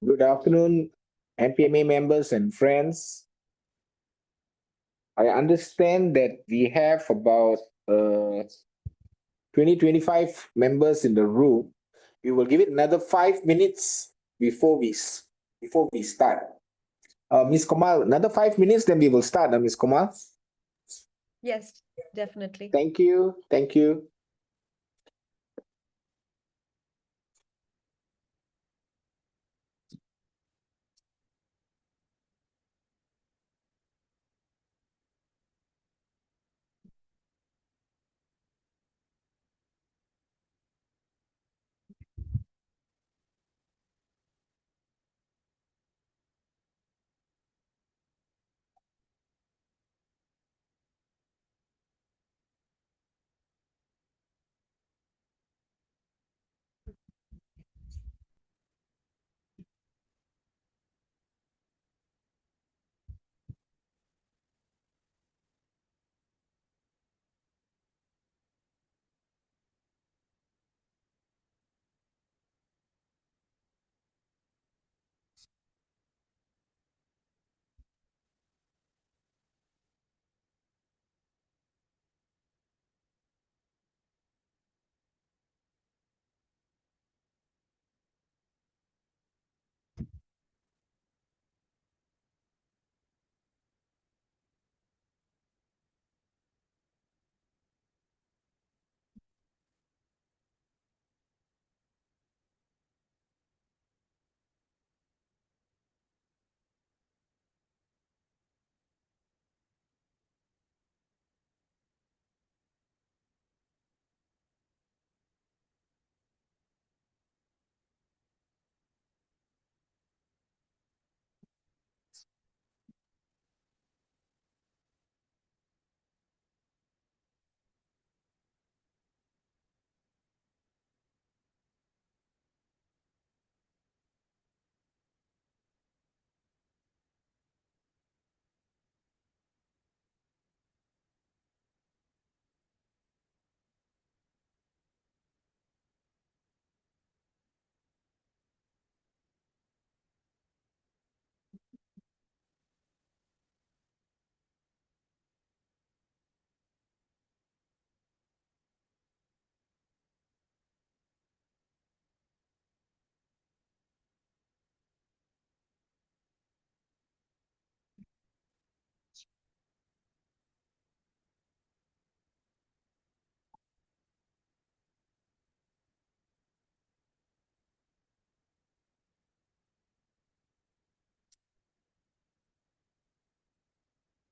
Good afternoon, MPMA members and friends. I understand that we have about 25 members in the room. We will give it another 5 minutes before we start. Ms. Komal, another 5 minutes, then we will start. Ms. Komal. Yes, definitely. Thank you. Thank you.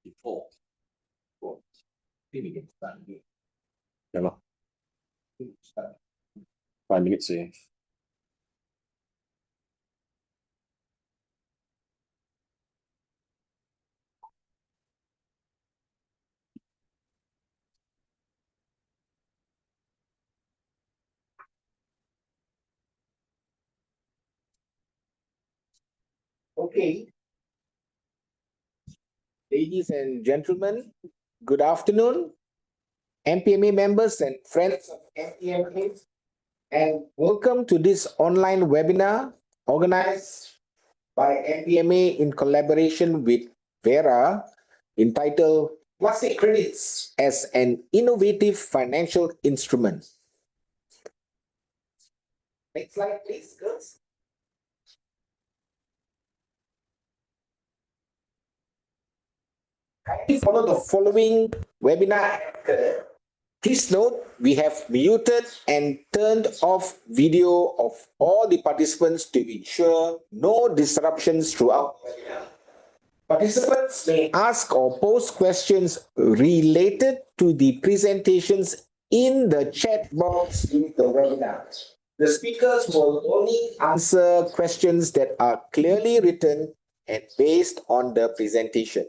before. Maybe we can start again. Yeah, lah. Start. 5 minutes eh. Okay. Ladies and gentlemen, good afternoon. MPMA members and friends of MPMA, and welcome to this online webinar organized by MPMA in collaboration with Verra, entitled Plastic Credits as an Innovative Financial Instrument. Next slide, please, girls. Kindly follow the following webinar. Please note, we have muted and turned off video of all the participants to ensure no disruptions throughout the webinar. Participants may ask or post questions related to the presentations in the chat box during the webinar. The speakers will only answer questions that are clearly written and based on the presentation.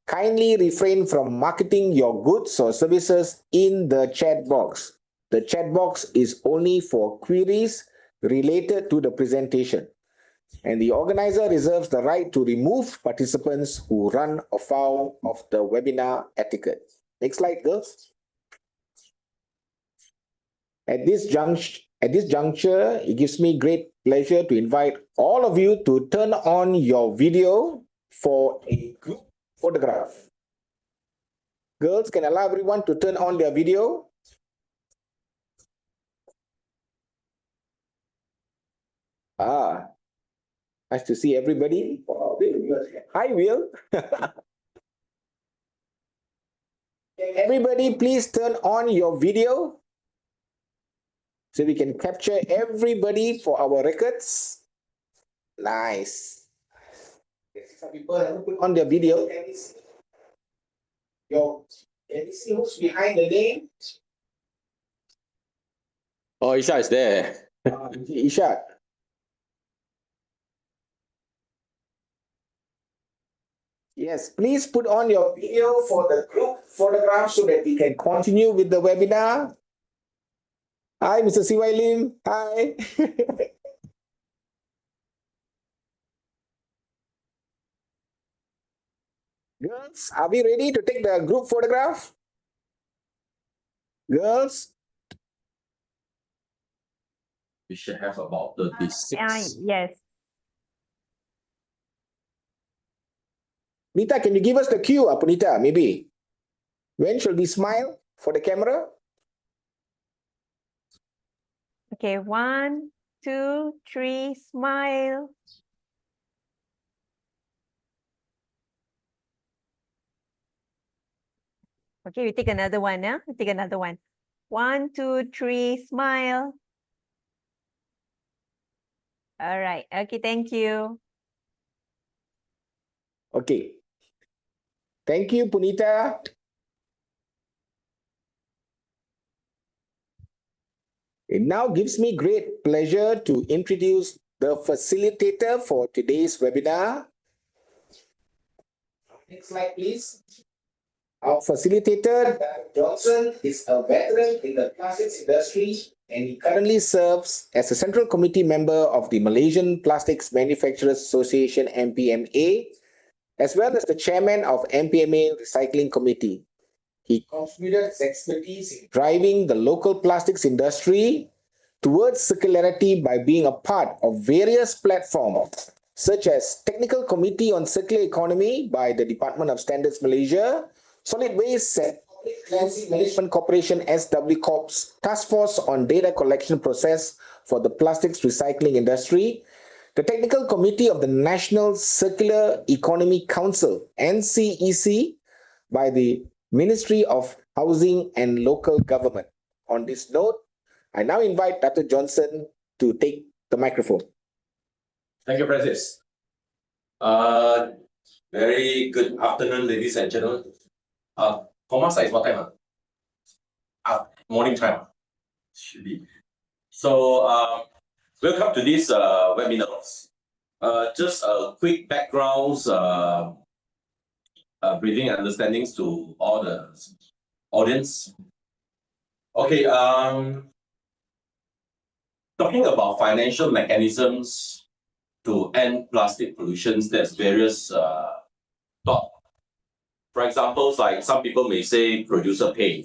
Kindly refrain from marketing your goods or services in the chat box. The chat box is only for queries related to the presentation, and the organizer reserves the right to remove participants who run afoul of the webinar etiquette. Next slide, girls. At this juncture, it gives me great pleasure to invite all of you to turn on your video for a group photograph. Girls, can allow everyone to turn on their video. Nice to see everybody. Hi, Will. Everybody, please turn on your video so we can capture everybody for our records. Nice. Some people haven't put on their video. Can we see who's behind the name? Oh, Isha is there. Isha. Yes, please put on your video for the group photograph so that we can continue with the webinar. Hi, Mr. C.Y. Lim. Hi. Girls, are we ready to take the group photograph? Girls? We should have about 36. Yes. Nita, can you give us the cue, Punita, maybe? When shall we smile for the camera? Okay, 1, 2, 3, smile. Okay, we take another one, yeah? We take another one. 1, 2, 3, smile. All right. Okay, thank you. Okay. Thank you, Punita. It now gives me great pleasure to introduce the facilitator for today's webinar. Next slide, please. Our facilitator, Dr. Johnson, is a veteran in the plastics industry, and he currently serves as a Central Committee member of the Malaysian Plastics Manufacturers Association, MPMA, as well as the chairman of MPMA Recycling Committee. He contributed his expertise in driving the local plastics industry towards circularity by being a part of various platforms such as Technical Committee on Circular Economy by the Department of Standards Malaysia, Solid Waste and Public Cleansing Management Corporation SW Corp's Task Force on Data Collection Process for the Plastics Recycling Industry, the Technical Committee of the National Circular Economy Council NCEC by the Ministry of Housing and Local Government. On this note, I now invite Dr. Johnson to take the microphone. Thank you, Francis. Very good afternoon, ladies and gentlemen. Komal is what time? Morning time. Should be. So, welcome to this webinar. Just a quick backgrounds, briefing and understandings to all the audience. Okay, talking about financial mechanisms to end plastic pollutions, there's various thought. For example, like some people may say producer pay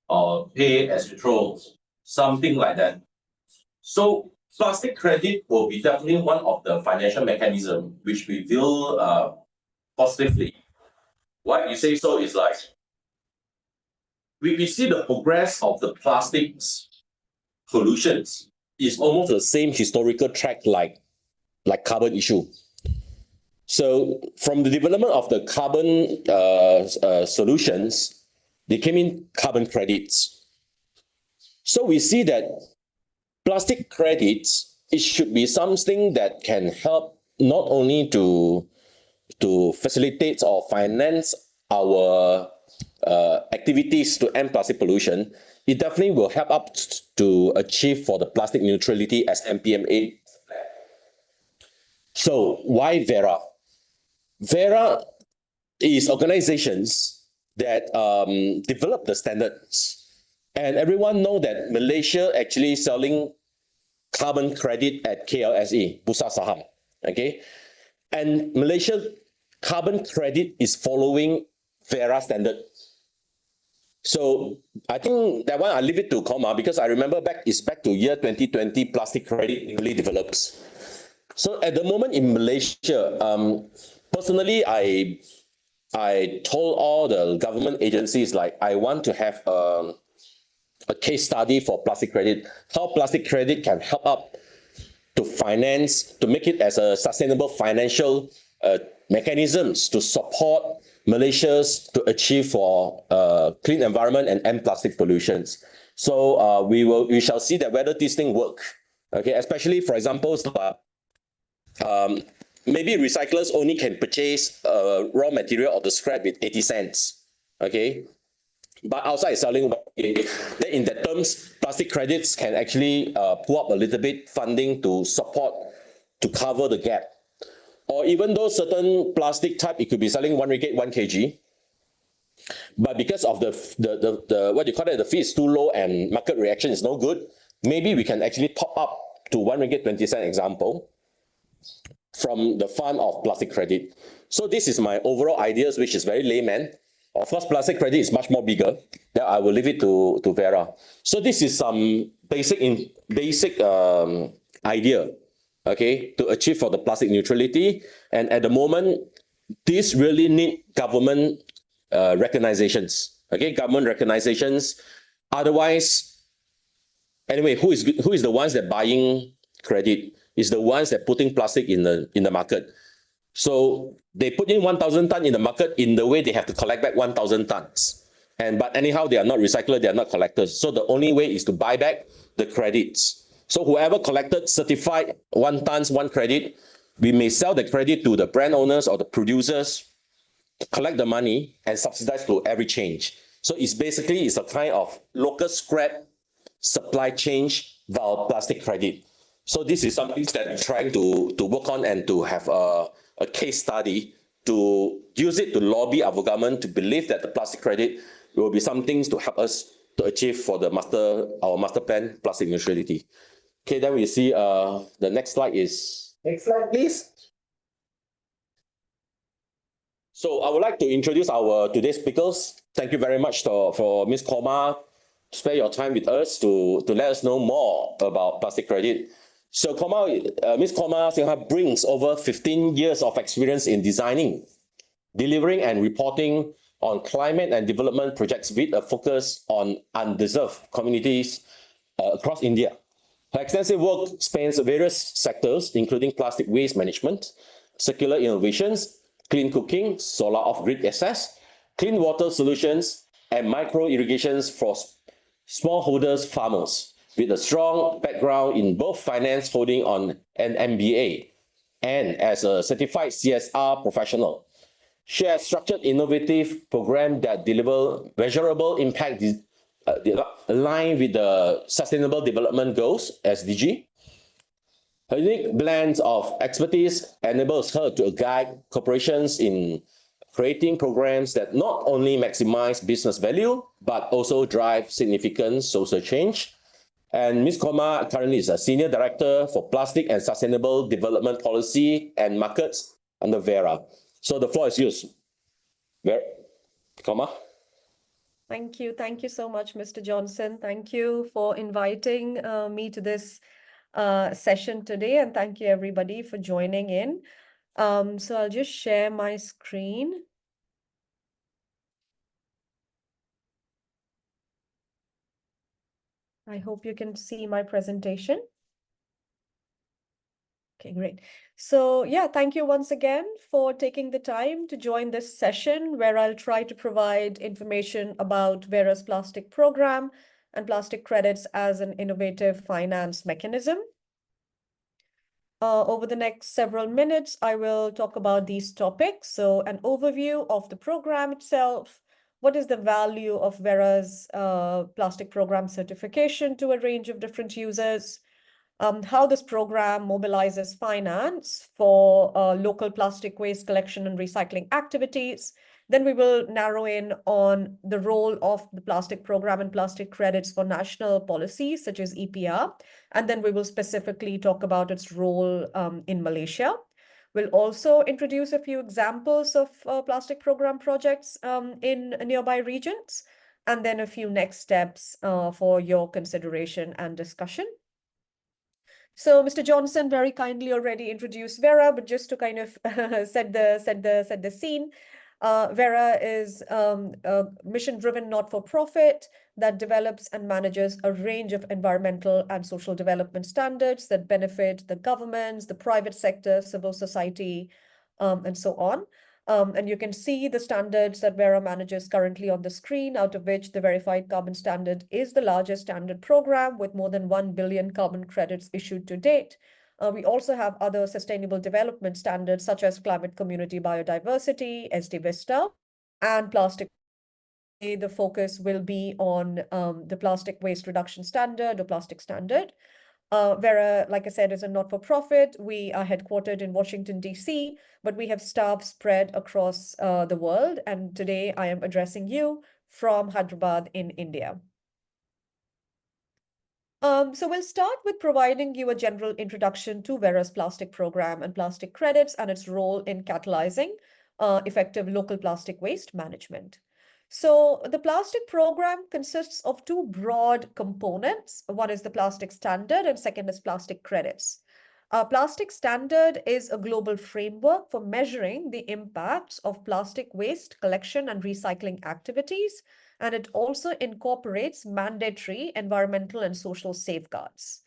or pay as you throw, something like that. So plastic credit will be definitely one of the financial mechanism which we feel positively. Why you say so is like we see the progress of the plastics pollutions is almost the same historical track like carbon issue. So from the development of the carbon solutions, they came in carbon credits. So we see that plastic credits, it should be something that can help not only to facilitate or finance our activities to end plastic pollution, it definitely will help us to achieve for the plastic neutrality as MPMA. So why Verra? Verra is organizations that develop the standards. And everyone know that Malaysia actually selling carbon credit at KLSE, Bursa Saham. Okay. And Malaysia carbon credit is following Verra standard. So I think that one I leave it to Komal because I remember back to year 2020 plastic credit newly develops. So at the moment in Malaysia, personally, I told all the government agencies like I want to have a case study for plastic credit, how plastic credit can help up to finance, to make it as a sustainable financial mechanisms to support Malaysia's to achieve for clean environment and end plastic pollutions. So we shall see that whether this thing work. Okay, especially for example, maybe recyclers only can purchase raw material or the scrap with 80 cents. Okay, but outside selling, then in that terms, plastic credits can actually pull up a little bit funding to support, to cover the gap. Or even though certain plastic type, it could be selling 1 ringgit 1 kg, but because of the what you call it, the fee is too low and market reaction is no good, maybe we can actually top up to 1 ringgit 20 cent example from the fund of plastic credit. So this is my overall ideas, which is very layman. Of course, plastic credit is much more bigger. That I will leave it to Verra. So this is some basic idea, okay, to achieve for the plastic neutrality. And at the moment, this really need government recognizations. Okay, government recognizations. Otherwise, anyway, who is the ones that buying credit? Is the ones that putting plastic in the market. So they put in 1,000 tons in the market in the way they have to collect back 1,000 tons. But anyhow, they are not recyclers, they are not collectors. So the only way is to buy back the credits. So whoever collected certified 1 tons, 1 credit, we may sell the credit to the brand owners or the producers, collect the money and subsidize to every change. So it's basically a kind of local scrap supply chain via plastic credit. So this is something that I'm trying to work on and to have a case study to use it to lobby our government to believe that the plastic credit will be some things to help us to achieve for the our master plan plastic neutrality. Okay, then we see the next slide is. Next slide, please. So I would like to introduce our today's speakers. Thank you very much for Ms Komal to spare your time with us to let us know more about plastic credit. So Ms Komal Sinha brings over 15 years of experience in designing, delivering and reporting on climate and development projects with a focus on undeserved communities across India. Her extensive work spans various sectors, including plastic waste management, circular innovations, clean cooking, solar off-grid access, clean water solutions, and micro irrigations for smallholders farmers, with a strong background in both finance, holding on an MBA, and as a certified CSR professional. share structured innovative program that deliver measurable impact aligned with the Sustainable Development Goals, SDG. Her unique blend of expertise enables her to guide corporations in creating programs that not only maximize business value, but also drive significant social change. And Ms. Komal currently is a Senior Director for Plastic and Sustainable Development Policy and Markets under Verra. So the floor is yours. Verra, Komal. Thank you. Thank you so much, Mr. Johnson. Thank you for inviting me to this session today. And thank you, everybody, for joining in. So I'll just share my screen. I hope you can see my presentation. Okay, great. So yeah, thank you once again for taking the time to join this session where I'll try to provide information about Verra's plastic program and plastic credits as an innovative finance mechanism. Over the next several minutes, I will talk about these topics. So an overview of the program itself, what is the value of Verra's plastic program certification to a range of different users, how this program mobilizes finance for local plastic waste collection and recycling activities. Then we will narrow in on the role of the plastic program and plastic credits for national policies such as EPR. And then we will specifically talk about its role in Malaysia. We'll also introduce a few examples of plastic program projects in nearby regions, and then a few next steps for your consideration and discussion. So Mr. Johnson very kindly already introduced Verra, but just to kind of set the scene, Verra is a mission-driven not-for-profit that develops and manages a range of environmental and social development standards that benefit the governments, the private sector, civil society, and so on. And you can see the standards that Verra manages currently on the screen, out of which the Verified Carbon Standard is the largest standard program with more than 1 billion carbon credits issued to date. We also have other sustainable development standards such as Climate Community Biodiversity, SD Vista, and plastic. The focus will be on the plastic waste reduction standard or plastic standard. Verra, like I said, is a not-for-profit. We are headquartered in Washington, D.C., but we have staff spread across the world. And today I am addressing you from Hyderabad in India. So we'll start with providing you a general introduction to Verra's plastic program and plastic credits and its role in catalyzing effective local plastic waste management. So the plastic program consists of two broad components. One is the plastic standard and second is plastic credits. Plastic standard is a global framework for measuring the impacts of plastic waste collection and recycling activities, and it also incorporates mandatory environmental and social safeguards.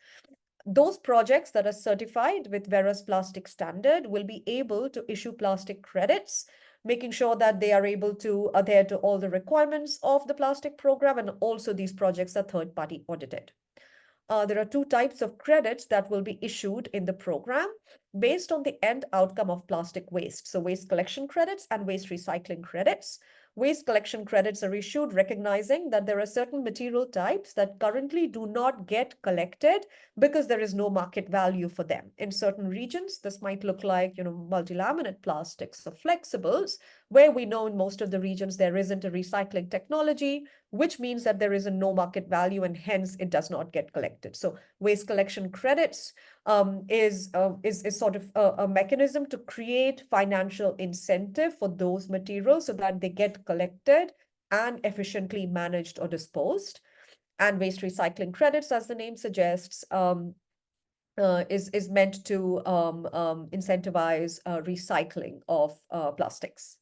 Those projects that are certified with Verra's plastic standard will be able to issue plastic credits, making sure that they are able to adhere to all the requirements of the plastic program, and also these projects are third-party audited. There are two types of credits that will be issued in the program based on the end outcome of plastic waste. So waste collection credits and waste recycling credits. Waste collection credits are issued recognizing that there are certain material types that currently do not get collected because there is no market value for them. In certain regions, this might look like, multi-laminate plastics or flexibles, where we know in most of the regions there isn't a recycling technology, which means that there is a no market value and hence it does not get collected. So waste collection credits is sort of a mechanism to create financial incentive for those materials so that they get collected and efficiently managed or disposed. And waste recycling credits, as the name suggests, is meant to incentivize recycling of plastics.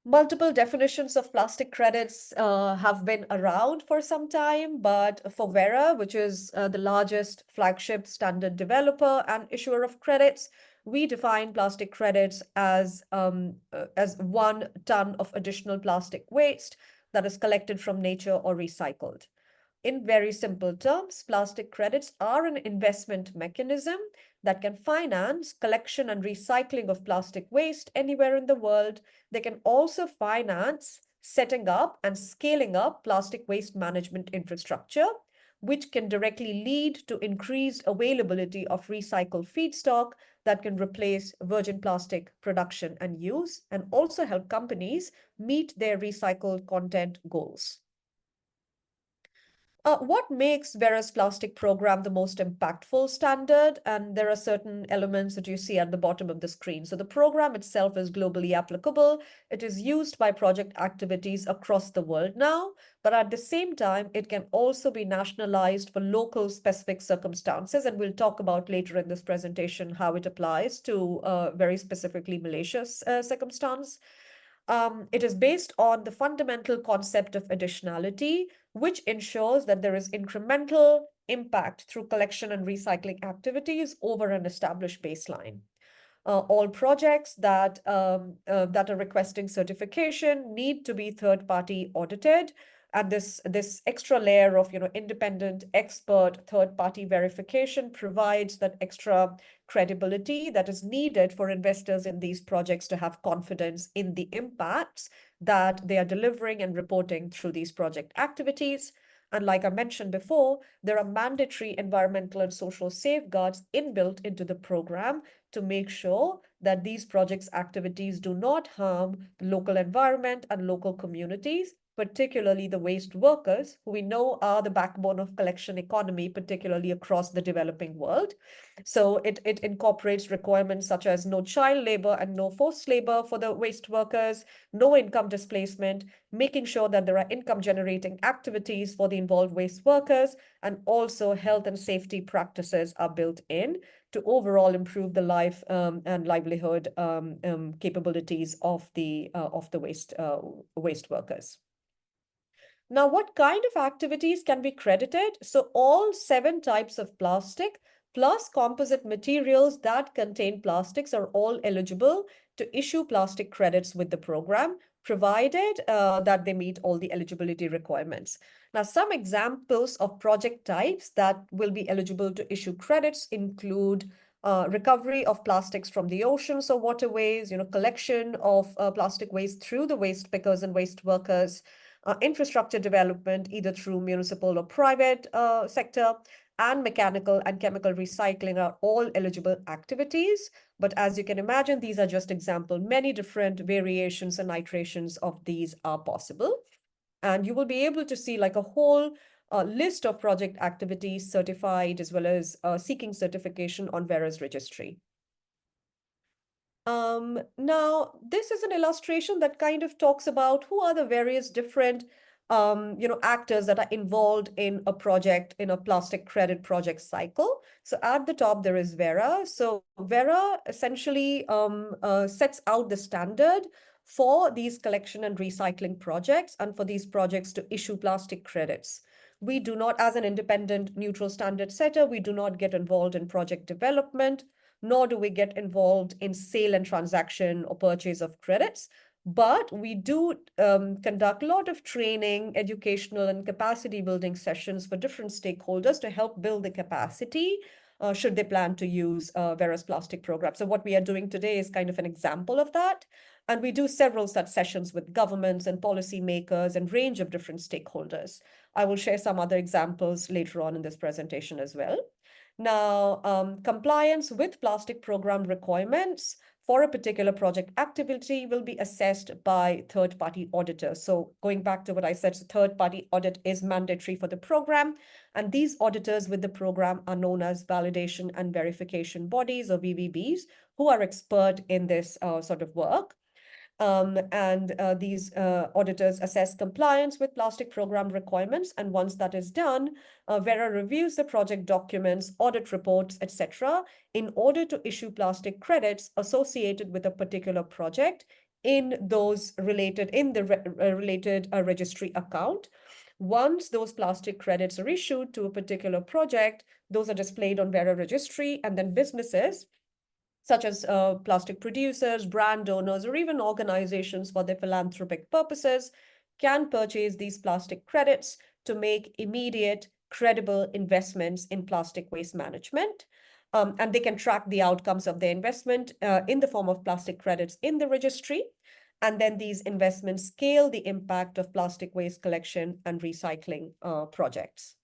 Multiple definitions of plastic credits have been around for some time, but for Verra, which is the largest flagship standard developer and issuer of credits, we define plastic credits as 1 ton of additional plastic waste that is collected from nature or recycled. In very simple terms, plastic credits are an investment mechanism that can finance collection and recycling of plastic waste anywhere in the world. They can also finance setting up and scaling up plastic waste management infrastructure, which can directly lead to increased availability of recycled feedstock that can replace virgin plastic production and use, and also help companies meet their recycled content goals. What makes Verra's plastic program the most impactful standard? And there are certain elements that you see at the bottom of the screen. So the program itself is globally applicable. It is used by project activities across the world now, but at the same time, it can also be nationalized for local specific circumstances. And we'll talk about later in this presentation how it applies to very specifically Malaysia's circumstance. It is based on the fundamental concept of additionality, which ensures that there is incremental impact through collection and recycling activities over an established baseline. All projects that are requesting certification need to be third-party audited, and this extra layer of independent expert third-party verification provides that extra credibility that is needed for investors in these projects to have confidence in the impacts that they are delivering and reporting through these project activities. And like I mentioned before, there are mandatory environmental and social safeguards inbuilt into the program to make sure that these projects' activities do not harm the local environment and local communities, particularly the waste workers, who we know are the backbone of collection economy, particularly across the developing world. So it incorporates requirements such as no child labor and no forced labor for the waste workers, no income displacement, making sure that there are income generating activities for the involved waste workers, and also health and safety practices are built in to overall improve the life and livelihood capabilities of the waste workers. Now, what kind of activities can be credited? So all 7 types of plastic plus composite materials that contain plastics are all eligible to issue plastic credits with the program, provided that they meet all the eligibility requirements. Now, some examples of project types that will be eligible to issue credits include recovery of plastics from the oceans or waterways, collection of plastic waste through the waste pickers and waste workers, infrastructure development, either through municipal or private sector, and mechanical and chemical recycling are all eligible activities. But as you can imagine, these are just examples. Many different variations and iterations of these are possible. And you will be able to see like a whole list of project activities certified as well as seeking certification on Verra's registry. Now, this is an illustration that kind of talks about who are the various different actors that are involved in a project, in a plastic credit project cycle. So at the top, there is Verra. So Verra essentially sets out the standard for these collection and recycling projects and for these projects to issue plastic credits. We do not, as an independent neutral standard setter, we do not get involved in project development, nor do we get involved in sale and transaction or purchase of credits. But we do conduct a lot of training, educational, and capacity building sessions for different stakeholders to help build the capacity should they plan to use Verra's plastic program. So what we are doing today is kind of an example of that. And we do several such sessions with governments and policymakers and range of different stakeholders. I will share some other examples later on in this presentation as well. Now, compliance with plastic program requirements for a particular project activity will be assessed by third-party auditors. So going back to what I said, so third-party audit is mandatory for the program. And these auditors with the program are known as validation and verification bodies, or VVBs, who are expert in this sort of work. These auditors assess compliance with plastic program requirements. And once that is done, Verra reviews the project documents, audit reports, etc., in order to issue plastic credits associated with a particular project in those related, related registry account. Once those plastic credits are issued to a particular project, those are displayed on Verra registry, and then businesses such as plastic producers, brand owners, or even organizations for their philanthropic purposes can purchase these plastic credits to make immediate, credible investments in plastic waste management. And they can track the outcomes of their investment in the form of plastic credits in the registry. And then these investments scale the impact of plastic waste collection and recycling projects.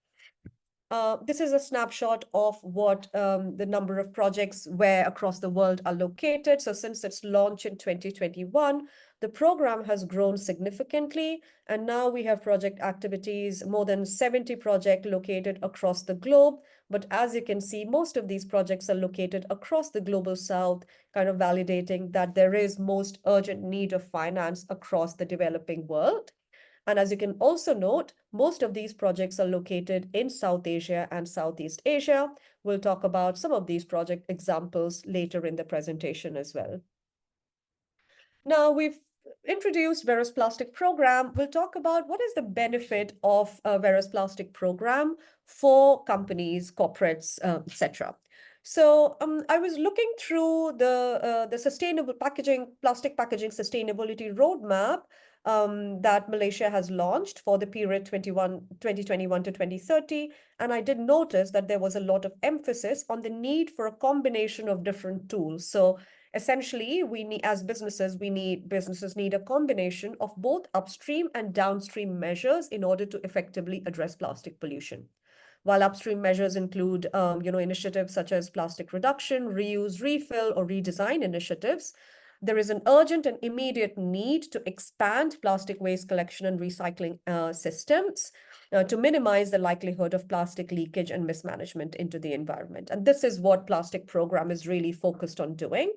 This is a snapshot of what the number of projects where across the world are located. So since its launch in 2021, the program has grown significantly. And now we have project activities, more than 70 projects located across the globe. But as you can see, most of these projects are located across the global south, kind of validating that there is most urgent need of finance across the developing world. And as you can also note, most of these projects are located in South Asia and Southeast Asia. We'll talk about some of these project examples later in the presentation as well. Now we've introduced Verra's Plastic Program. We'll talk about what is the benefit of Verra's Plastic Program for companies, corporates, etc. So I was looking through the sustainable packaging, plastic packaging sustainability roadmap that Malaysia has launched for the period 2021 to 2030. And I did notice that there was a lot of emphasis on the need for a combination of different tools. So essentially, as businesses need a combination of both upstream and downstream measures in order to effectively address plastic pollution. While upstream measures include initiatives such as plastic reduction, reuse, refill, or redesign initiatives, there is an urgent and immediate need to expand plastic waste collection and recycling systems to minimize the likelihood of plastic leakage and mismanagement into the environment. And this is what Plastic Program is really focused on doing.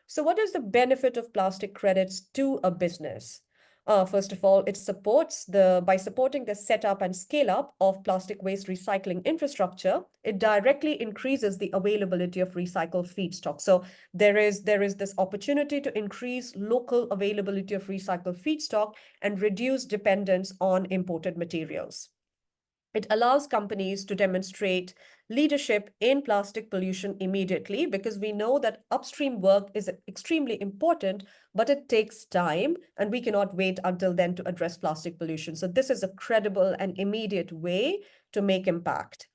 So what is the benefit of plastic credits to a business? First of all, it supports by supporting the setup and scale up of plastic waste recycling infrastructure, it directly increases the availability of recycled feedstock. So there is this opportunity to increase local availability of recycled feedstock and reduce dependence on imported materials. It allows companies to demonstrate leadership in plastic pollution immediately, because we know that upstream work is extremely important, but it takes time and we cannot wait until then to address plastic pollution. So this is a credible and immediate way to make impact.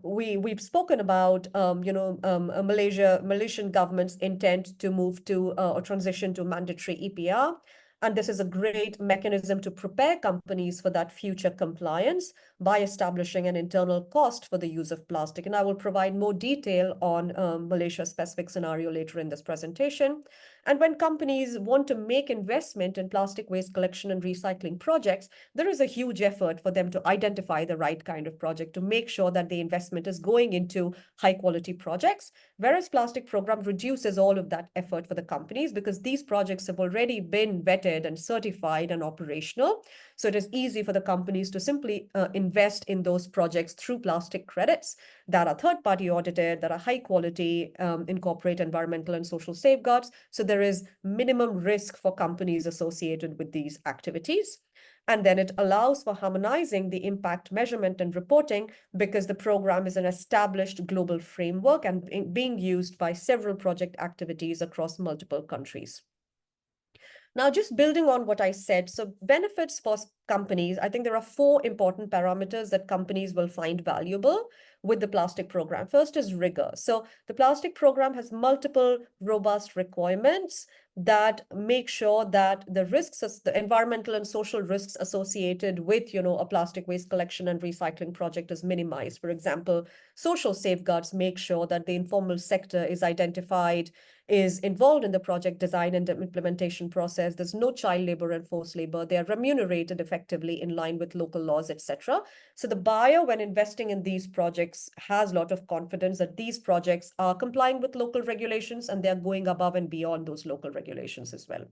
We've spoken about Malaysian government's intent to move to or transition to mandatory EPR. And this is a great mechanism to prepare companies for that future compliance by establishing an internal cost for the use of plastic. And I will provide more detail on Malaysia's specific scenario later in this presentation. And when companies want to make investment in plastic waste collection and recycling projects, there is a huge effort for them to identify the right kind of project to make sure that the investment is going into high quality projects. Whereas Plastic Program reduces all of that effort for the companies because these projects have already been vetted and certified and operational. So it is easy for the companies to simply invest in those projects through plastic credits that are third-party audited, that are high quality, incorporate environmental and social safeguards. So there is minimum risk for companies associated with these activities. And then it allows for harmonizing the impact measurement and reporting because the program is an established global framework and being used by several project activities across multiple countries. Now, just building on what I said, so benefits for companies, I think there are 4 important parameters that companies will find valuable with the plastic program. First is rigor. So the plastic program has multiple robust requirements that make sure that the risks, the environmental and social risks associated with, a plastic waste collection and recycling project is minimized. For example, social safeguards make sure that the informal sector is identified, is involved in the project design and implementation process. There's no child labor and forced labor. They are remunerated effectively in line with local laws, etc. So the buyer, when investing in these projects, has a lot of confidence that these projects are complying with local regulations and they're going above and beyond those local regulations as well.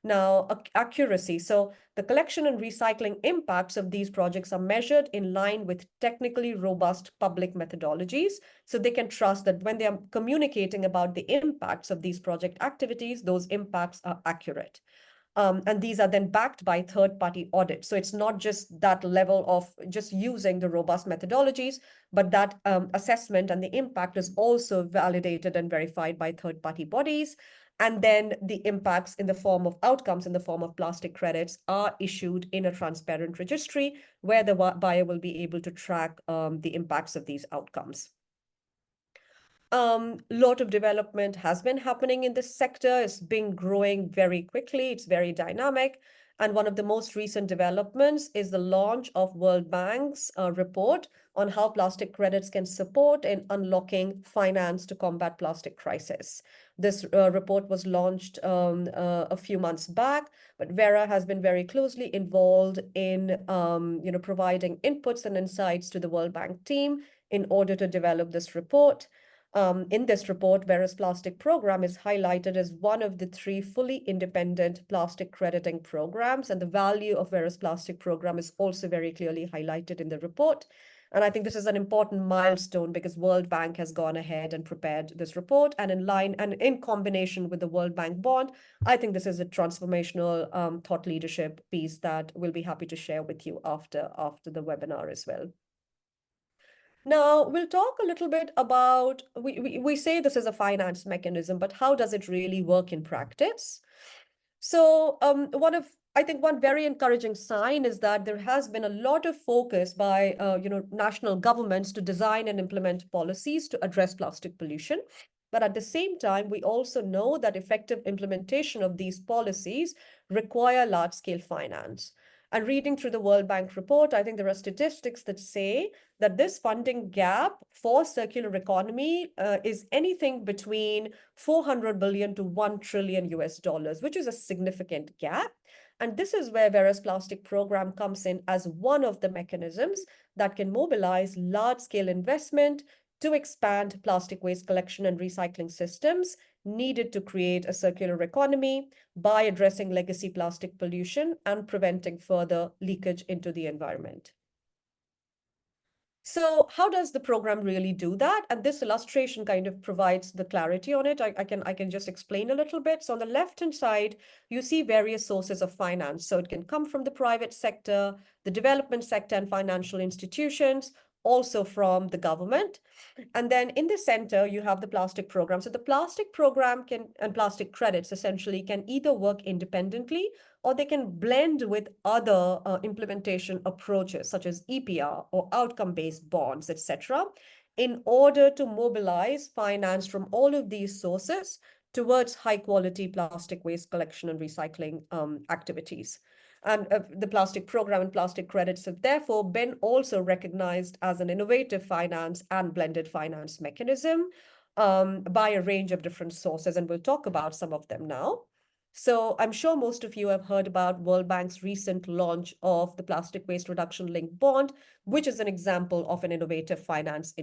Now, accuracy. So the collection and recycling impacts of these projects are measured in line with technically robust public methodologies. So they can trust that when they are communicating about the impacts of these project activities, those impacts are accurate. And these are then backed by third-party audit. So it's not just that level of just using the robust methodologies, but that assessment and the impact is also validated and verified by third-party bodies. And then the impacts in the form of outcomes in the form of plastic credits are issued in a transparent registry where the buyer will be able to track the impacts of these outcomes. Lot of development has been happening in this sector. It's been growing very quickly. It's very dynamic. And one of the most recent developments is the launch of World Bank's report on how plastic credits can support in unlocking finance to combat plastic crisis. This report was launched a few months back, but Verra has been very closely involved in providing inputs and insights to the World Bank team in order to develop this report. In this report, Verra's plastic program is highlighted as one of the 3 fully independent plastic crediting programs, and the value of Verra's plastic program is also very clearly highlighted in the report. And I think this is an important milestone because World Bank has gone ahead and prepared this report, and in combination with the World Bank bond, I think this is a transformational thought leadership piece that we'll be happy to share with you after the webinar as well. Now, we'll talk a little bit about, we say this is a finance mechanism, but how does it really work in practice? So I think one very encouraging sign is that there has been a lot of focus by national governments to design and implement policies to address plastic pollution. But at the same time, we also know that effective implementation of these policies require large-scale finance. And reading through the World Bank report, I think there are statistics that say that this funding gap for circular economy is anything between 400 billion to 1 trillion US dollars, which is a significant gap. And this is where Verra's plastic program comes in as one of the mechanisms that can mobilize large-scale investment to expand plastic waste collection and recycling systems needed to create a circular economy by addressing legacy plastic pollution and preventing further leakage into the environment. So how does the program really do that? And this illustration kind of provides the clarity on it. I can just explain a little bit. So on the left-hand side, you see various sources of finance. So it can come from the private sector, the development sector and financial institutions, also from the government. And then in the center, you have the plastic program. So the plastic program and plastic credits essentially can either work independently or they can blend with other implementation approaches such as EPR or outcome-based bonds, etc., in order to mobilize finance from all of these sources towards high-quality plastic waste collection and recycling activities. And the plastic program and plastic credits have therefore been also recognized as an innovative finance and blended finance mechanism by a range of different sources. And we'll talk about some of them now. So I'm sure most of you have heard about World Bank's recent launch of the plastic waste reduction linked bond, which is an example of an innovative finance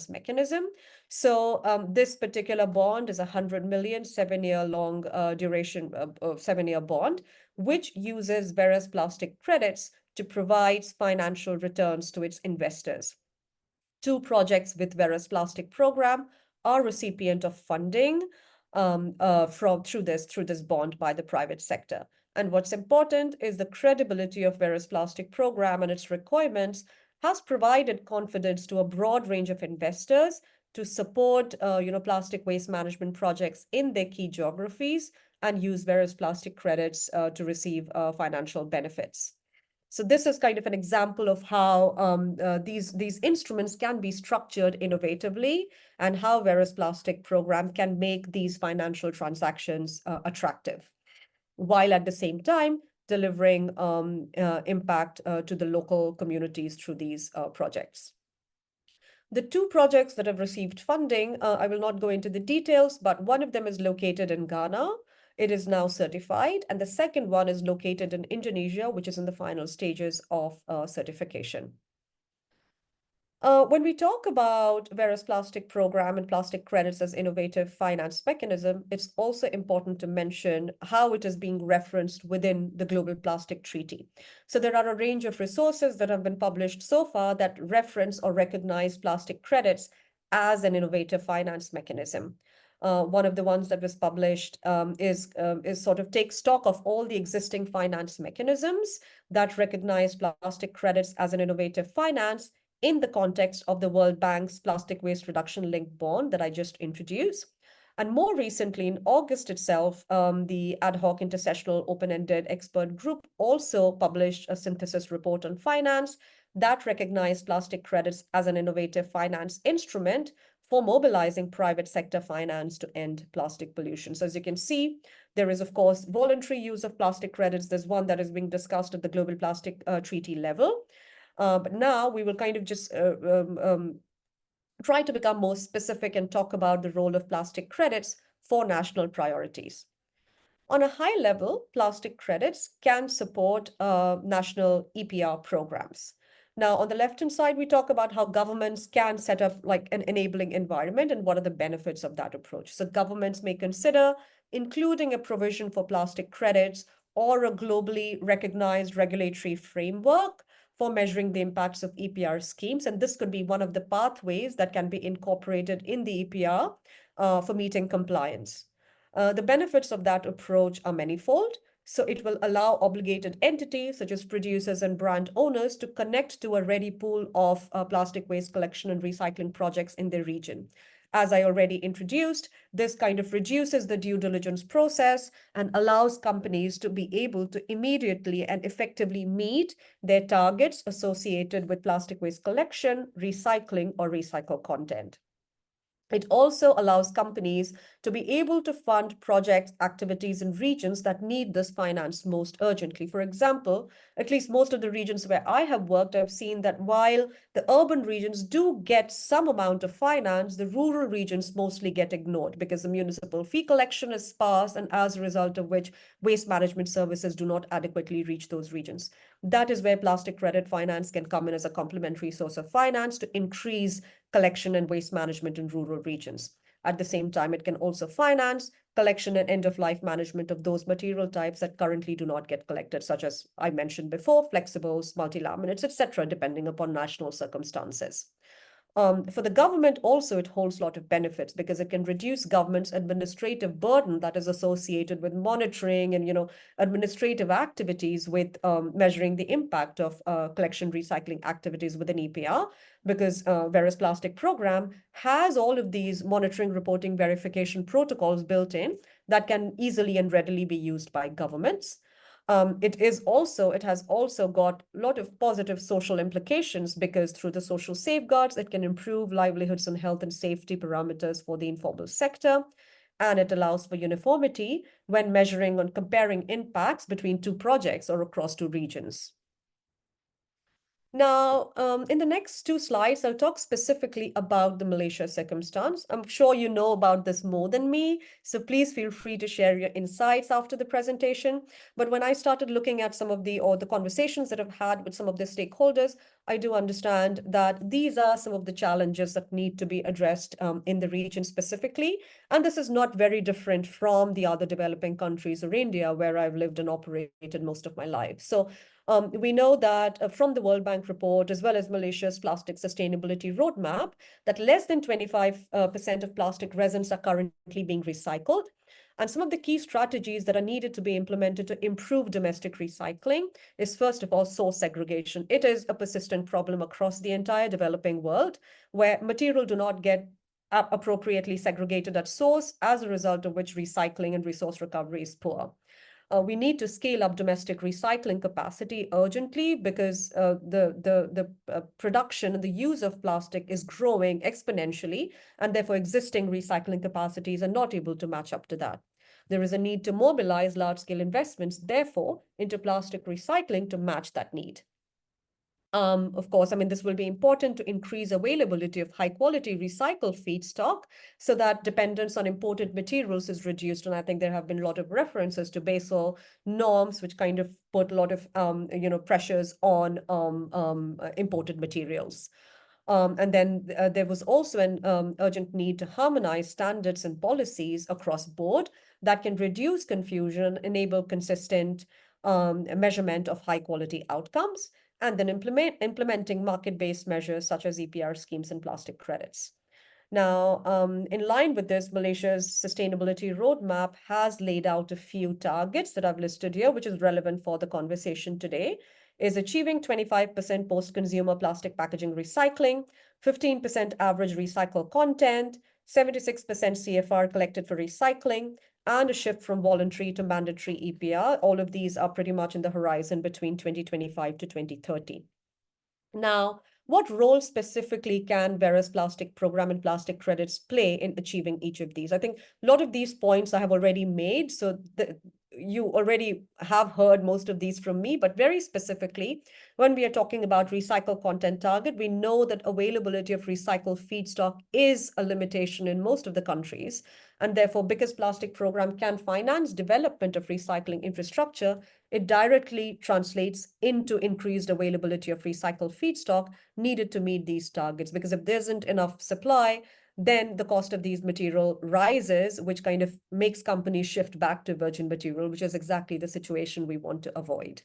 mechanism. So this particular bond is a 100 million, 7-year long duration, 7-year bond, which uses Verra's plastic credits to provide financial returns to its investors. 2 projects with Verra's plastic program are recipient of funding through this bond by the private sector. And what's important is the credibility of Verra's plastic program and its requirements has provided confidence to a broad range of investors to support plastic waste management projects in their key geographies and use Verra's plastic credits to receive financial benefits. So this is kind of an example of how these instruments can be structured innovatively and how Verra's plastic program can make these financial transactions attractive, while at the same time delivering impact to the local communities through these projects. The 2 projects that have received funding, I will not go into the details, but one of them is located in Ghana. It is now certified, and the second one is located in Indonesia, which is in the final stages of certification. When we talk about Verra's plastic program and plastic credits as innovative finance mechanism, it's also important to mention how it is being referenced within the Global Plastic Treaty. So there are a range of resources that have been published so far that reference or recognize plastic credits as an innovative finance mechanism. One of the ones that was published is sort of take stock of all the existing finance mechanisms that recognize plastic credits as an innovative finance in the context of the World Bank's plastic waste reduction linked bond that I just introduced. And more recently, in August itself, the ad hoc intersessional open-ended expert group also published a synthesis report on finance that recognized plastic credits as an innovative finance instrument for mobilizing private sector finance to end plastic pollution. So as you can see, there is, of course, voluntary use of plastic credits. There's one that is being discussed at the Global Plastic Treaty level. But now we will kind of just try to become more specific and talk about the role of plastic credits for national priorities. On a high level, plastic credits can support national EPR programs. Now, on the left-hand side, we talk about how governments can set up like an enabling environment and what are the benefits of that approach. So governments may consider including a provision for plastic credits or a globally recognized regulatory framework for measuring the impacts of EPR schemes. And this could be one of the pathways that can be incorporated in the EPR for meeting compliance. The benefits of that approach are manifold. So it will allow obligated entities such as producers and brand owners to connect to a ready pool of plastic waste collection and recycling projects in their region. As I already introduced, this kind of reduces the due diligence process and allows companies to be able to immediately and effectively meet their targets associated with plastic waste collection, recycling, or recycled content. It also allows companies to be able to fund projects, activities in regions that need this finance most urgently. For example, at least most of the regions where I have worked, I've seen that while the urban regions do get some amount of finance, the rural regions mostly get ignored because the municipal fee collection is sparse, and as a result of which waste management services do not adequately reach those regions. That is where plastic credit finance can come in as a complementary source of finance to increase collection and waste management in rural regions. At the same time, it can also finance collection and end-of-life management of those material types that currently do not get collected, such as I mentioned before, flexibles, multilaminates, etc., depending upon national circumstances. For the government also, it holds a lot of benefits because it can reduce government's administrative burden that is associated with monitoring and, administrative activities with measuring the impact of collection recycling activities within EPR, because Verra's plastic program has all of these monitoring, reporting, verification protocols built in that can easily and readily be used by governments. It has also got a lot of positive social implications because through the social safeguards, it can improve livelihoods and health and safety parameters for the informal sector. And it allows for uniformity when measuring and comparing impacts between two projects or across two regions. Now, in the next two slides, I'll talk specifically about the Malaysia circumstance. I'm sure you know about this more than me, so please feel free to share your insights after the presentation. But when I started looking at some of the conversations that I've had with some of the stakeholders, I do understand that these are some of the challenges that need to be addressed in the region specifically. And this is not very different from the other developing countries or India, where I've lived and operated most of my life. So we know that from the World Bank report, as well as Malaysia's plastic sustainability roadmap, that less than 25% of plastic resins are currently being recycled. And some of the key strategies that are needed to be implemented to improve domestic recycling is, first of all, source segregation. It is a persistent problem across the entire developing world, where material do not get appropriately segregated at source, as a result of which recycling and resource recovery is poor. We need to scale up domestic recycling capacity urgently because the production and the use of plastic is growing exponentially, and therefore existing recycling capacities are not able to match up to that. There is a need to mobilize large-scale investments, therefore, into plastic recycling to match that need. Of course, this will be important to increase availability of high-quality recycled feedstock so that dependence on imported materials is reduced. And I think there have been a lot of references to Basel norms, which kind of put a lot of pressures on imported materials. And then there was also an urgent need to harmonize standards and policies across board that can reduce confusion, enable consistent measurement of high-quality outcomes, and then implementing market-based measures such as EPR schemes and plastic credits. Now, in line with this, Malaysia's sustainability roadmap has laid out a few targets that I've listed here, which is relevant for the conversation today, is achieving 25% post-consumer plastic packaging recycling, 15% average recycled content, 76% CFR collected for recycling, and a shift from voluntary to mandatory EPR. All of these are pretty much in the horizon between 2025 to 2030. Now, what role specifically can Verra's plastic program and plastic credits play in achieving each of these? I think a lot of these points I have already made, so you already have heard most of these from me, but very specifically, when we are talking about recycled content target, we know that availability of recycled feedstock is a limitation in most of the countries. And therefore, because plastic program can finance development of recycling infrastructure, it directly translates into increased availability of recycled feedstock needed to meet these targets. Because if there isn't enough supply, then the cost of these material rises, which kind of makes companies shift back to virgin material, which is exactly the situation we want to avoid.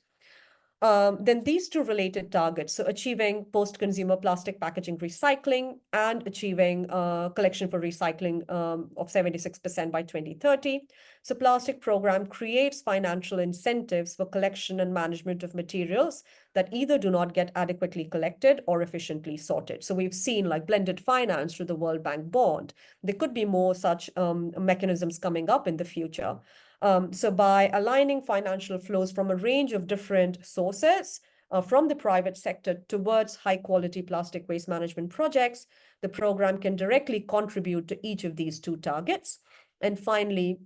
Then these two related targets, so achieving post-consumer plastic packaging recycling and achieving collection for recycling of 76% by 2030. So plastic program creates financial incentives for collection and management of materials that either do not get adequately collected or efficiently sorted. So we've seen like blended finance through the World Bank bond. There could be more such mechanisms coming up in the future. So by aligning financial flows from a range of different sources from the private sector towards high quality plastic waste management projects, the program can directly contribute to each of these two targets. And finally,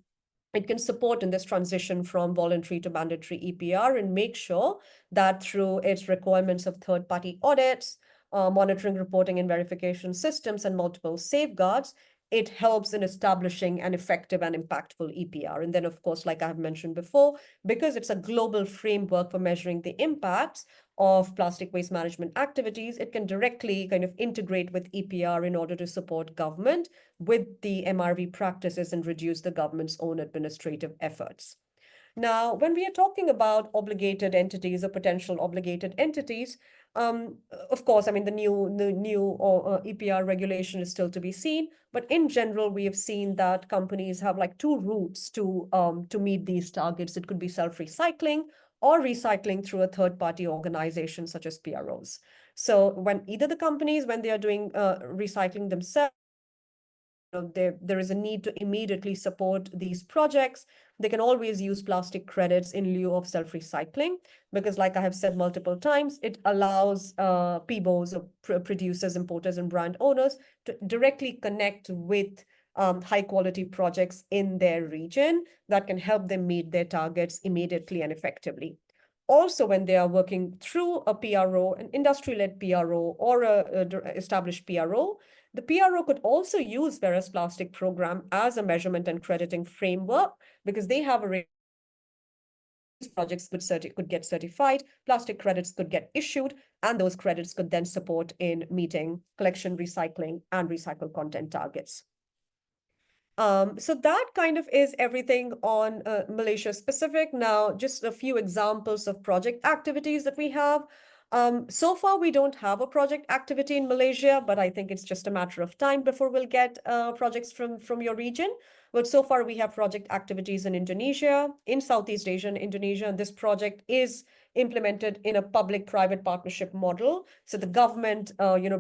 it can support in this transition from voluntary to mandatory EPR and make sure that through its requirements of third-party audits, monitoring, reporting, and verification systems, and multiple safeguards, it helps in establishing an effective and impactful EPR. And then, of course, like I have mentioned before, because it's a global framework for measuring the impacts of plastic waste management activities, it can directly kind of integrate with EPR in order to support government with the MRV practices and reduce the government's own administrative efforts. Now, when we are talking about obligated entities or potential obligated entities, of course, I mean, the new EPR regulation is still to be seen, but in general, we have seen that companies have like two routes to meet these targets. It could be self-recycling or recycling through a third-party organization such as PROs. So when either the companies, when they are doing recycling themselves, there is a need to immediately support these projects. They can always use plastic credits in lieu of self-recycling, because like I have said multiple times, it allows PBOs, or producers, importers, and brand owners to directly connect with high quality projects in their region that can help them meet their targets immediately and effectively. Also, when they are working through a PRO, an industry-led PRO, or a established PRO, the PRO could also use Verra's plastic program as a measurement and crediting framework, because they have a projects could get certified, plastic credits could get issued, and those credits could then support in meeting collection, recycling, and recycled content targets. So that kind of is everything on Malaysia specific. Now, just a few examples of project activities that we have. So far, we don't have a project activity in Malaysia, but I think it's just a matter of time before we'll get projects from your region. But so far, we have project activities in Indonesia, in Southeast Asia and Indonesia, and this project is implemented in a public-private partnership model. So the government,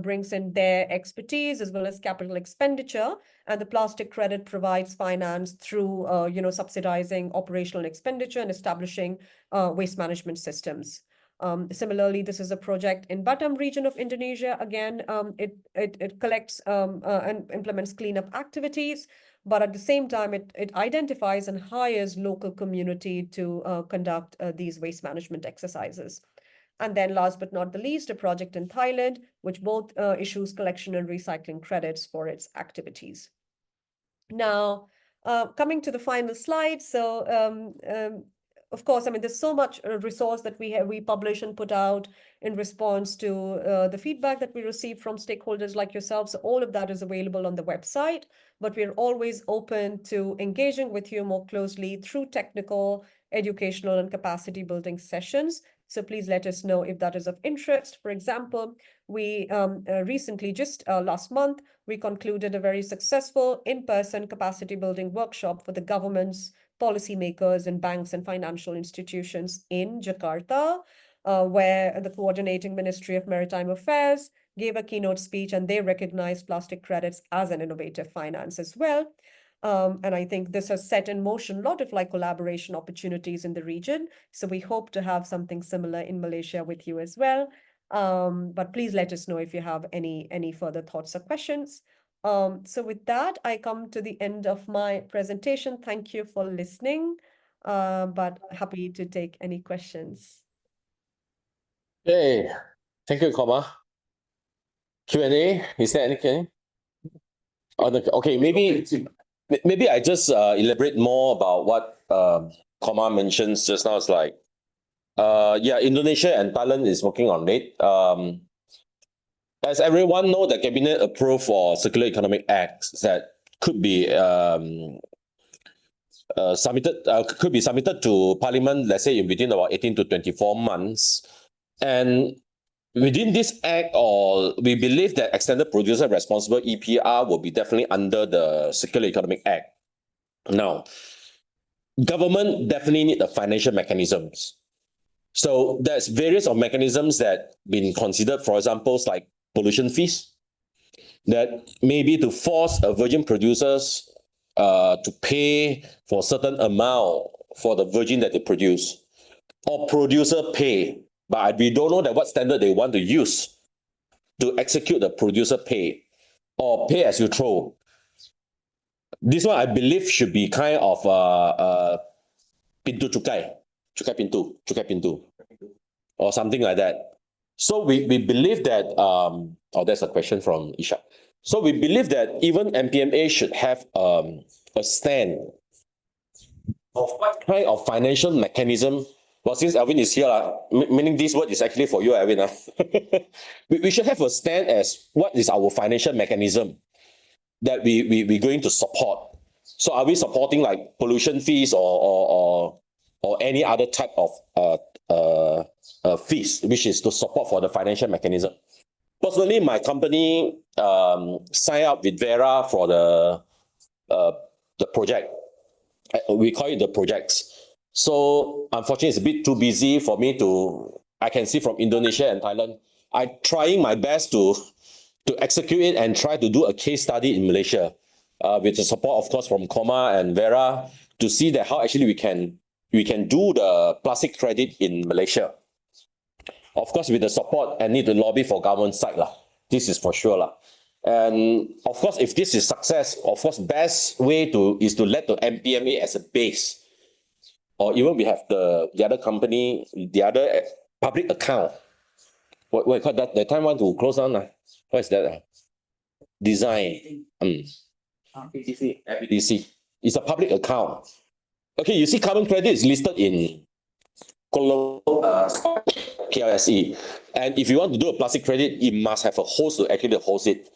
brings in their expertise as well as capital expenditure, and the plastic credit provides finance through, subsidizing operational expenditure and establishing waste management systems. Similarly, this is a project in Batam region of Indonesia. Again, it collects and implements cleanup activities, but at the same time, it identifies and hires local community to conduct these waste management exercises. And then last but not the least, a project in Thailand, which both issues collection and recycling credits for its activities. Now, coming to the final slide. So, of course, I mean, there's so much resource that we publish and put out in response to the feedback that we receive from stakeholders like yourselves. So all of that is available on the website, but we're always open to engaging with you more closely through technical, educational, and capacity building sessions. So please let us know if that is of interest. For example, we recently, just last month, we concluded a very successful in-person capacity building workshop for the governments, policymakers, and banks and financial institutions in Jakarta, where the coordinating Ministry of Maritime Affairs, gave a keynote speech, and they recognized plastic credits as an innovative finance as well. And I think this has set in motion a lot of like collaboration opportunities in the region. So we hope to have something similar in Malaysia with you as well. But please let us know if you have any further thoughts or questions. So with that, I come to the end of my presentation. Thank you for listening, but happy to take any questions. Hey, thank you, Komal. Q&A, is there anything? Okay, maybe I just elaborate more about what Komal mentions just now. It's like, yeah, Indonesia and Thailand is working on it. As everyone know, the cabinet approved for Circular Economic Acts that could be submitted to Parliament, let's say in between about 18 to 24 months. And within this act, or we believe that extended producer responsible EPR will be definitely under the Circular Economic Act. Now, government definitely need the financial mechanisms. So there's various of mechanisms that been considered, for example, like pollution fees, that maybe to force a virgin producers to pay for a certain amount for the virgin that they produce, or producer pay, but we don't know that what standard they want to use to execute the producer pay, or pay as you throw. This one I believe should be kind of pintu cukai pintu, or something like that. So we believe that, oh, that's a question from Isha. So we believe that even MPMA should have a stand of what kind of financial mechanism. Well, since Alvin is here, meaning this word is actually for you, Alvin. We should have a stand as what is our financial mechanism that we're going to support. So are we supporting like pollution fees or any other type of fees, which is to support for the financial mechanism? Personally, my company signed up with Verra for the project. We call it the projects. So unfortunately, it's a bit too busy for me I can see from Indonesia and Thailand. I'm trying my best to execute it and try to do a case study in Malaysia with the support, of course, from Komal and Verra, to see that how actually we can do the plastic credit in Malaysia. Of course, with the support and need to lobby for government side lah. This is for sure lah. And of course, if this is success, of course, best way is to let the MPMA as a base, or even we have the other company, the other public account. What you call that? The time want to close down. What is that? Design. MPDC. It's a public account. Okay, you see carbon credit is listed in KLSE. And if you want to do a plastic credit, it must have a host to actually host it.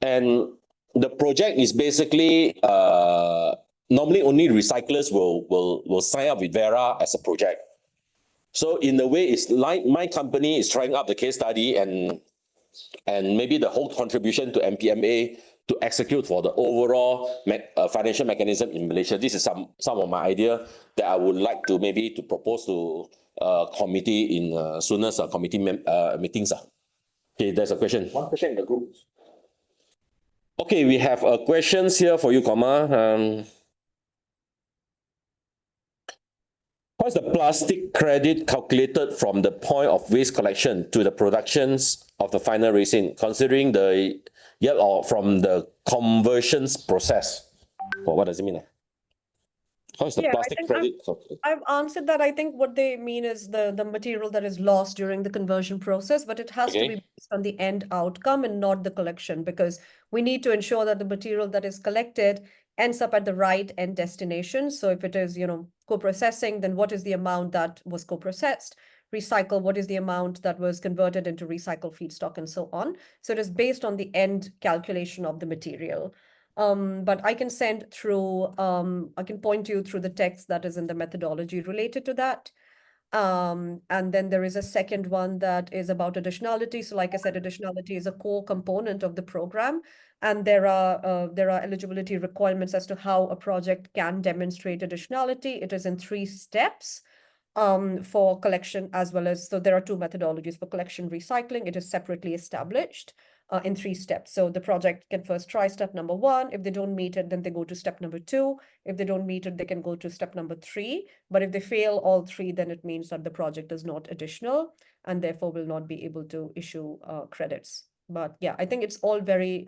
And the project is basically, normally only recyclers will sign up with Verra as a project. So in a way, it's like my company is trying out the case study and maybe the whole contribution to MPMA to execute for the overall financial mechanism in Malaysia. This is some of my idea that I would like to maybe to propose to committee in soon as committee meetings. Okay, there's a question. One question in the group. Okay, we have questions here for you, Komal. How is the plastic credit calculated from the point of waste collection to the productions of the final resin, considering the yield or from the conversions process? Well, what does it mean? How is the plastic credit? I've answered that. I think what they mean is the material that is lost during the conversion process, but it has to be based on the end outcome and not the collection, because we need to ensure that the material that is collected ends up at the right end destination. So if it is, co-processing, then what is the amount that was co-processed? Recycle, what is the amount that was converted into recycled feedstock, and so on. So it is based on the end calculation of the material. But I can send through, I can point you through the text that is in the methodology related to that. And then there is a second one that is about additionality. So like I said, additionality is a core component of the program. And there are eligibility requirements as to how a project can demonstrate additionality. It is in 3 steps. for collection as well as, so there are two methodologies for collection recycling. It is separately established in 3 steps. So the project can first try step number 1. If they don't meet it, then they go to step number 2. If they don't meet it, they can go to step number 3. But if they fail all 3, then it means that the project is not additional and therefore will not be able to issue credits. But yeah, I think it's all very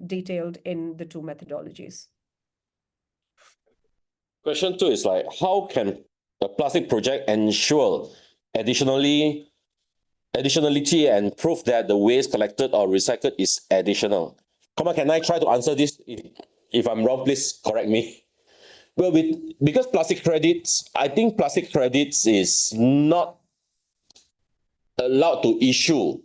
detailed in the 2 methodologies. Question 2 is like, how can a plastic project ensure additionality and prove that the waste collected or recycled is additional? Komal, can I try to answer this? If I'm wrong, please correct me. Well, because plastic credits, I think plastic credits is not allowed to issue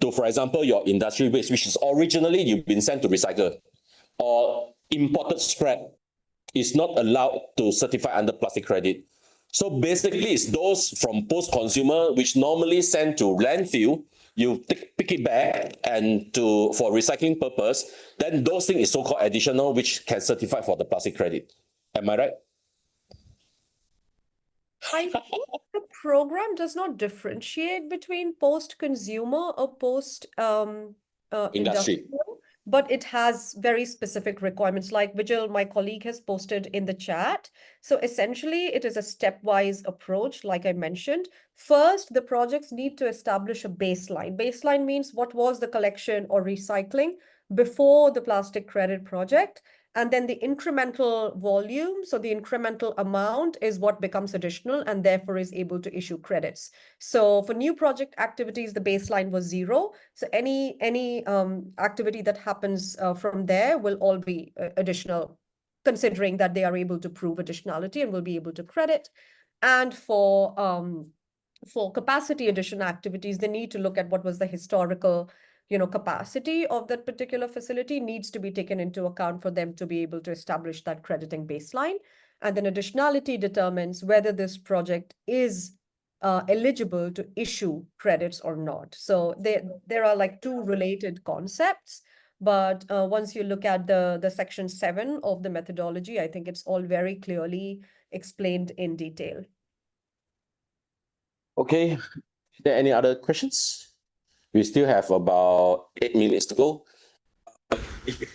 to, for example, your industry waste, which is originally you've been sent to recycle, or imported scrap is not allowed to certify under plastic credit. So basically, it's those from post-consumer, which normally sent to landfill, you pick it back and for recycling purpose, then those things is so-called additional, which can certify for the plastic credit. Am I right? I think the program does not differentiate between post-consumer or post-industrial, but it has very specific requirements, like Vijay, my colleague, has posted in the chat. So essentially, it is a stepwise approach, like I mentioned. First, the projects need to establish a baseline. Baseline means what was the collection or recycling before the plastic credit project. And then the incremental volume, so the incremental amount is what becomes additional and therefore is able to issue credits. So for new project activities, the baseline was 0. So any activity that happens from there will all be additional, considering that they are able to prove additionality and will be able to credit. And for capacity addition activities, they need to look at what was the historical capacity of that particular facility needs to be taken into account for them to be able to establish that crediting baseline. And then additionality determines whether this project is eligible to issue credits or not. So there are like 2 related concepts. But once you look at the section 7 of the methodology, I think it's all very clearly explained in detail. Okay. Are there any other questions? We still have about 8 minutes to go.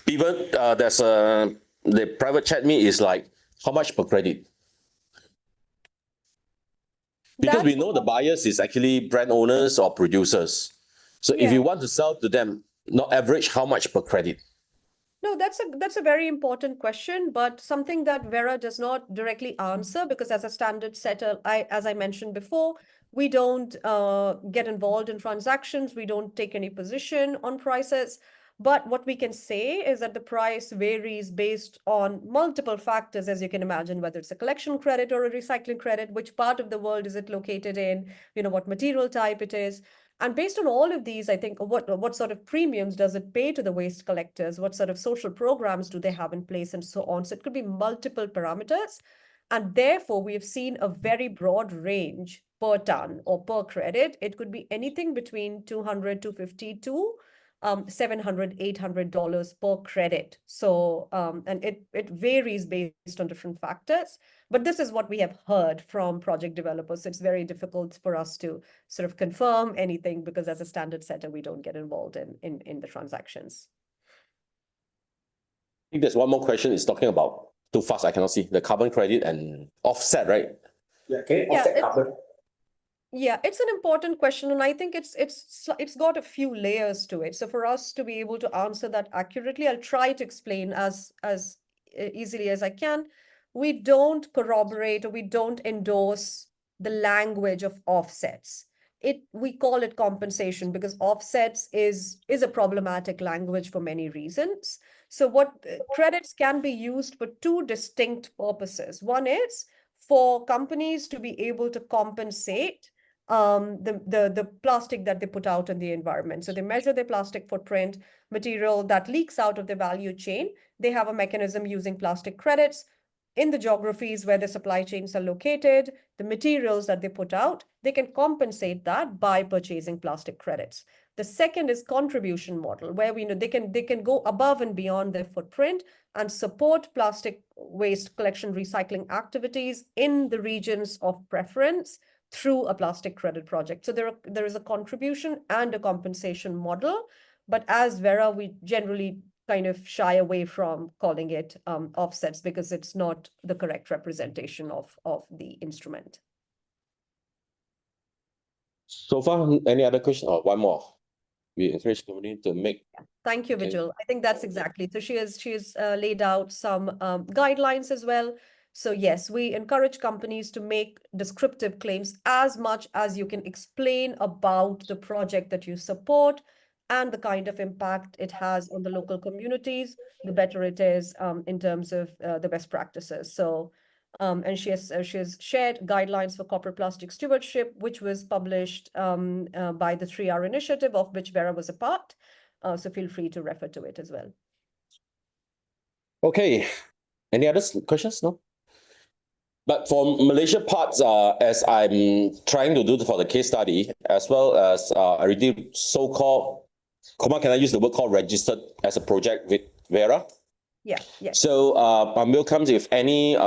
Even there's the private chat me is like, how much per credit? Because we know the buyers is actually brand owners or producers. So if you want to sell to them, not average, how much per credit? No, that's a very important question, but something that Verra does not directly answer, because as a standard setter, as I mentioned before, we don't get involved in transactions. We don't take any position on prices. But what we can say is that the price varies based on multiple factors, as you can imagine, whether it's a collection credit or a recycling credit, which part of the world is it located in, what material type it is. And based on all of these, I think what sort of premiums does it pay to the waste collectors? What sort of social programs do they have in place and so on? So it could be multiple parameters. And therefore, we have seen a very broad range per ton or per credit. It could be anything between $200, $250 to $700, $800 per credit. So, and it varies based on different factors. But this is what we have heard from project developers. So it's very difficult for us to sort of confirm anything, because as a standard setter, we don't get involved in the transactions. I think there's one more question. It's talking about, too fast, I cannot see, the carbon credit and offset, right? Yeah, okay, offset carbon. Yeah, it's an important question, and I think it's got a few layers to it. So for us to be able to answer that accurately, I'll try to explain as easily as I can. We don't corroborate or we don't endorse the language of offsets. We call it compensation because offsets is a problematic language for many reasons. So what credits can be used for 2 distinct purposes. One is for companies to be able to compensate the plastic that they put out in the environment. So they measure their plastic footprint, material that leaks out of the value chain. They have a mechanism using plastic credits in the geographies where the supply chains are located, the materials that they put out, they can compensate that by purchasing plastic credits. The second is contribution model, where we know they can go above and beyond their footprint and support plastic waste collection recycling activities in the regions of preference through a plastic credit project. So there is a contribution and a compensation model, but as Verra, we generally kind of shy away from calling it offsets because it's not the correct representation of the instrument. So far, any other question? Oh, one more. We encourage company to make. Thank you, Okay. Vijay. I think that's exactly. So she has laid out some guidelines as well. So yes, we encourage companies to make descriptive claims as much as you can explain about the project that you support and the kind of impact it has on the local communities, the better it is in terms of the best practices. So, and she has shared guidelines for corporate plastic stewardship, which was published by the 3R initiative, of which Verra was a part. So feel free to refer to it as well. Okay. Any other questions? No? But for Malaysia parts, as I'm trying to do for the case study, as well as I already so-called, Komal, can I use the word called registered as a project with Verra? Yeah, yes. So I'm welcome if any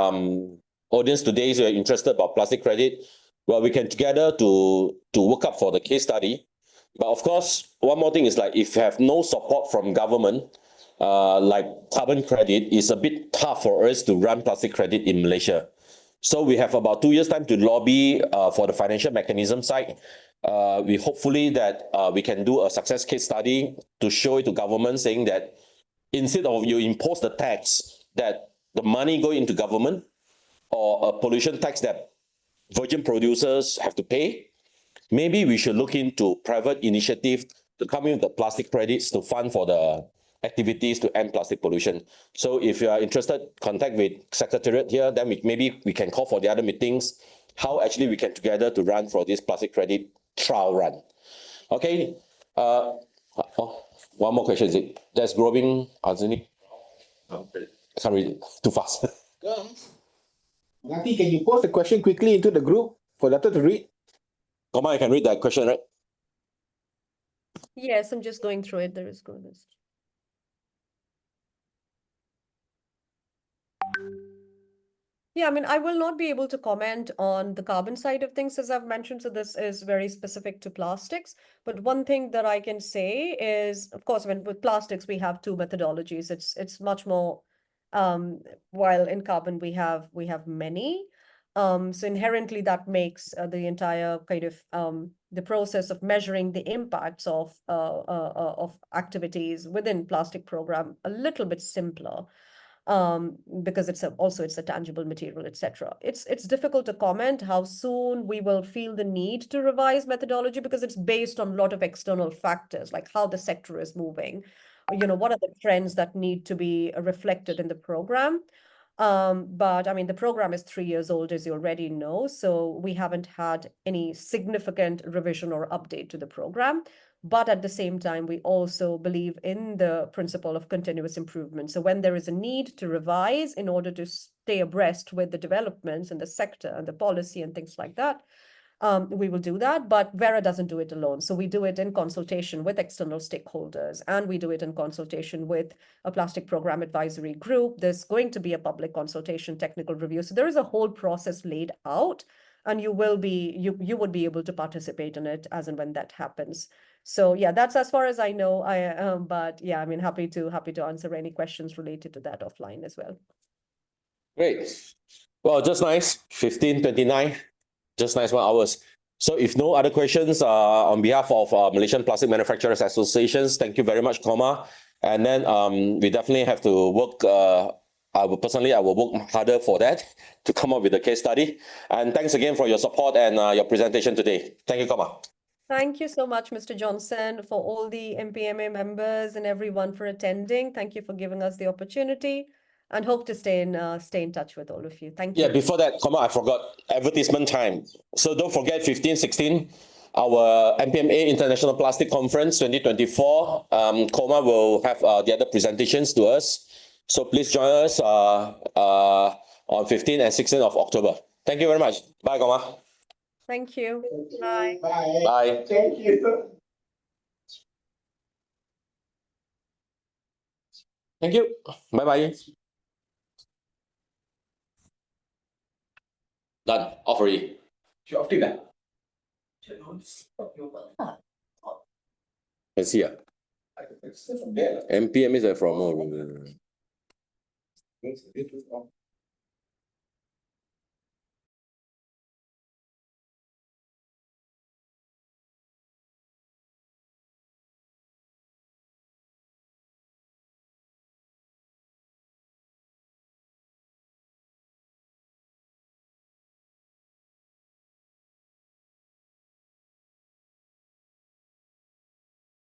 audience today is interested about plastic credit. Well, we can together to work up for the case study. But of course, one more thing is like if you have no support from government, like carbon credit, is a bit tough for us to run plastic credit in Malaysia. So we have about 2 years time to lobby for the financial mechanism side. We hopefully that we can do a success case study to show it to government saying that instead of you impose the tax that the money go into government or a pollution tax that virgin producers have to pay, maybe we should look into private initiative to come in with the plastic credits to fund for the activities to end plastic pollution. So if you are interested, contact with Secretariat here, then maybe we can call for the other meetings, how actually we can together to run for this plastic credit trial run. Okay. One more question, is it? That's growing arsenic. I can't read it too fast. Nati, can you post the question quickly into the group for Dr. to read? Komal, I can read that question, right? Yes, I'm just going through it. There is goodness. Yeah, I mean, I will not be able to comment on the carbon side of things, as I've mentioned. So this is very specific to plastics. But one thing that I can say is, of course, when with plastics, we have two methodologies. It's much more, while in carbon we have many. So inherently that makes the entire kind of the process of measuring the impacts of activities within plastic program a little bit simpler. Because it's a tangible material, etc. It's difficult to comment how soon we will feel the need to revise methodology because it's based on a lot of external factors, like how the sector is moving, what are the trends that need to be reflected in the program. But I mean, the program is 3 years old, as you already know, so we haven't had any significant revision or update to the program. But at the same time, we also believe in the principle of continuous improvement. So when there is a need to revise in order to stay abreast with the developments in the sector and the policy and things like that, we will do that. But Verra doesn't do it alone. So we do it in consultation with external stakeholders, and we do it in consultation with a plastic program advisory group. There's going to be a public consultation, technical review. So there is a whole process laid out, and you would be able to participate in it as and when that happens. So yeah, that's as far as I know. But yeah, I mean, happy to answer any questions related to that offline as well. Great. Well, just nice. 15:29. Just nice 1 hour. So if no other questions, on behalf of Malaysian Plastic Manufacturers Associations, thank you very much, Komal. And then we definitely have to work. I will work harder for that to come up with a case study. And thanks again for your support and your presentation today. Thank you, Komal. Thank you so much, Mr. Johnson, for all the MPMA members and everyone for attending. Thank you for giving us the opportunity, and hope to stay in touch with all of you. Thank you. Yeah, before that, Komal, I forgot advertisement time. So don't forget 15, 16, our MPMA International Plastics Conference 2024. Komal will have the other presentations to us. So please join us on 15 and 16 of October. Thank you very much. Bye, Komal. Thank you. Bye. Bye. Bye. Thank you. Thank you. Bye-bye. Done. Off already. Can see. MPMA is from